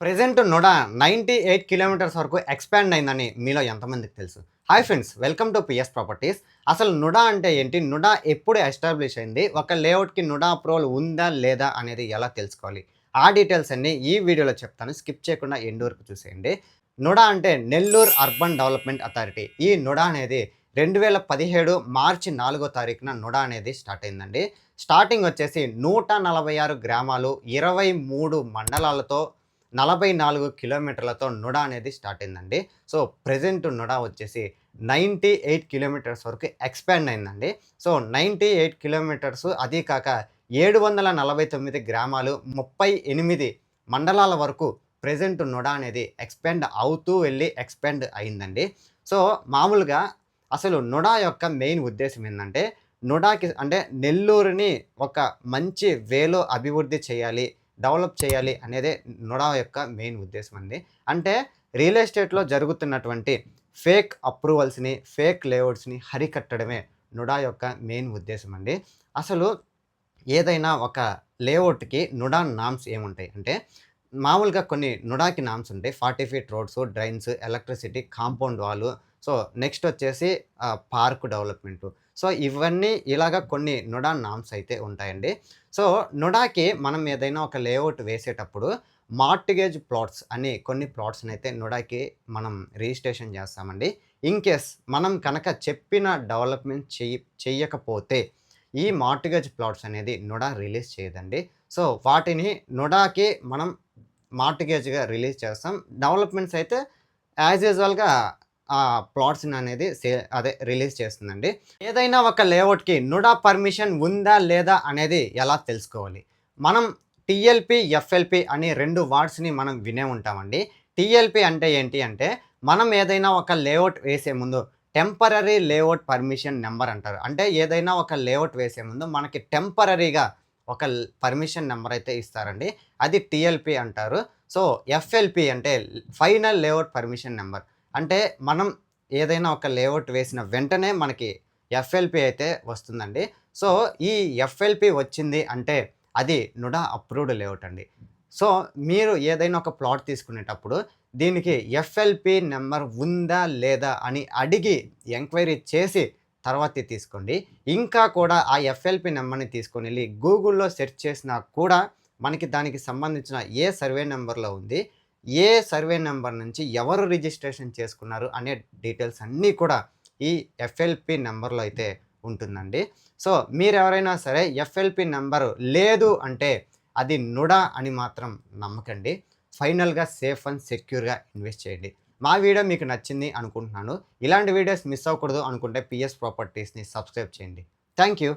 Present NUDA 98 kilometres వరకు expand అయిందని మీలో ఎంతమందికి తెలుసు? Hi friends! Welcome to PS properties. అసలు నుడా అంటే ఏంటి? నుడా ఎప్పుడు ఎస్టాబ్లిష్ అయింది? ఒక లేఅవుట్‌కి నుడా అప్రూవల్ ఉందా? లేదా? అనేది ఎలా తెలుసుకోవాలి? ఆ డీటెయిల్స్ అన్నీ ఈ వీడియోలో చెప్తాను. స్కిప్ చేయకుండా ఎండ్ వరకు చూసేయండి. నుడా అంటే నెల్లూరు అర్బన్ డెవలప్‌మెంట్ అథారిటీ. ఈ నుడా అనేది 2017 మార్చి 4వ తారీఖున నుడా అనేది స్టార్ట్ అయిందండి. స్టార్టింగ్ వచ్చేసి 146 గ్రామాలు, 23 మండలాలతో 44 కిలోమీటర్లతో నుడా అనేది స్టార్ట్ అయిందండి. సో, ప్రెజెంట్ నుడా వచ్చేసి 98 కిలోమీటర్స్ వరకు ఎక్స్‌పాండ్ అయిందండి. సో, 98 కిలోమీటర్స్ అదీ కాక 749 గ్రామాలు, 38 మండలాల వరకు ప్రెజెంట్ నుడా అనేది ఎక్స్‌పాండ్ అవుతూ వెళ్లి ఎక్స్‌పాండ్ అయిందండి. సో, మామూలుగా అసలు నుడా యొక్క మెయిన్ ఉద్దేశ్యం ఏందంటే, నుడాకి అంటే నెల్లూరుని ఒక మంచి వేలో అభివృద్ధి చేయాలి, డెవలప్ చేయాలి అనేదే నుడా యొక్క మెయిన్ ఉద్దేశ్యం అండి. అంటే రియల్ ఎస్టేట్‌లో జరుగుతున్నటువంటి ఫేక్ అప్రూవల్స్‌ని, ఫేక్ లేఅవుట్స్‌ని హరికట్టడమే నుడా యొక్క మెయిన్ ఉద్దేశ్యం అండి. అసలు ఏదైనా ఒక లేఅవుట్‌కి నుడా నార్మ్స్ ఏముంటాయి అంటే, మామూలుగా కొన్ని నుడాకి నార్మ్స్ ఉంటాయి. 40 feet roads, drains, electricity, compound వాలు. సో, నెక్స్ట్ వచ్చేసి పార్క్ డెవలప్‌మెంటు. సో, ఇవన్నీ ఇలాగ కొన్ని నుడా నార్మ్స్ అయితే ఉంటాయండి. సో, నుడాకి మనం ఏదైనా ఒక లేఅవుట్ వేసేటప్పుడు మార్ట్‌గేజ్ ప్లాట్స్ అని కొన్ని ప్లాట్స్‌నైతే నుడాకి మనం రిజిస్ట్రేషన్ చేస్తామండి. ఇన్‌కేస్ మనం కనుక చెప్పిన డెవలప్‌మెంట్ చెయ్యకపోతే ఈ మార్ట్‌గేజ్ ప్లాట్స్ అనేది నుడా రిలీజ్ చేయదండి. సో, వాటిని నుడాకి మనం మార్ట్‌గేజ్‌గా రిలీజ్ చేస్తాం. డెవలప్‌మెంట్స్ అయితే యాజ్ యూజువల్‌గా ప్లాట్స్‌ననేది రిలీజ్ చేస్తుందండి. ఏదైనా ఒక లేఅవుట్‌కి నుడా పర్మిషన్ ఉందా? లేదా? అనేది ఎలా తెలుసుకోవాలి? మనం టీఎల్‌పీ, ఎఫ్ఎల్‌పీ అని 2 వర్డ్స్‌ని మనం వినే ఉంటామండి. టీఎల్‌పీ అంటే ఏంటి అంటే, మనం ఏదైనా ఒక లేఅవుట్ వేసే ముందు టెంపరరీ లేఅవుట్ పర్మిషన్ నంబర్ అంటారు. అంటే ఏదైనా ఒక లేఅవుట్ వేసే ముందు మనకి టెంపరరీగా ఒక పర్మిషన్ నంబర్ అయితే ఇస్తారండి. అది టీఎల్‌పీ అంటారు. సో, ఎఫ్ఎల్‌పీ అంటే ఫైనల్ లేఅవుట్ పర్మిషన్ నంబర్. అంటే మనం ఏదైనా ఒక లేఅవుట్ వేసిన వెంటనే మనకి ఎఫ్ఎల్‌పీ అయితే వస్తుందండి. సో, ఈ ఎఫ్ఎల్‌పీ వచ్చింది అంటే అది నుడా అప్రూవ్డ్ లేఅవుట్ అండి. సో, మీరు ఏదైనా ఒక ప్లాట్ తీసుకునేటప్పుడు దీనికి ఎఫ్ఎల్‌పీ నంబర్ ఉందా? లేదా? అని అడిగి ఎంక్వైరీ చేసి తర్వాతే తీసుకోండి. ఇంకా కూడా ఆ ఎఫ్ఎల్‌పీ నంబర్‌ని తీసుకొనెళ్లి గూగుల్‌లో సెర్చ్ చేసినా కూడా మనకి దానికి సంబంధించిన ఏ సర్వే నంబర్‌లో ఉంది, ఏ సర్వే నంబర్ నుంచి ఎవరు రిజిస్ట్రేషన్ చేసుకున్నారు అనే డీటెయిల్స్ అన్నీ కూడా ఈ ఎఫ్ఎల్‌పీ నంబర్‌లో అయితే ఉంటుందండి. సో, మీరెవరైనా సరే ఎఫ్ఎల్‌పీ నంబరు లేదు అంటే అది నుడా అని మాత్రం నమ్మకండి. ఫైనల్‌గా సేఫ్ అండ్ సెక్యూర్‌గా ఇన్వెస్ట్ చేయండి. మా వీడియో మీకు నచ్చింది అనుకుంటున్నాను. ఇలాంటి వీడియోస్ మిస్ అవ్వకూడదు అనుకుంటే పిఎస్ ప్రాపర్టీస్‌ని సబ్స్క్రైబ్ చేయండి. Thank you.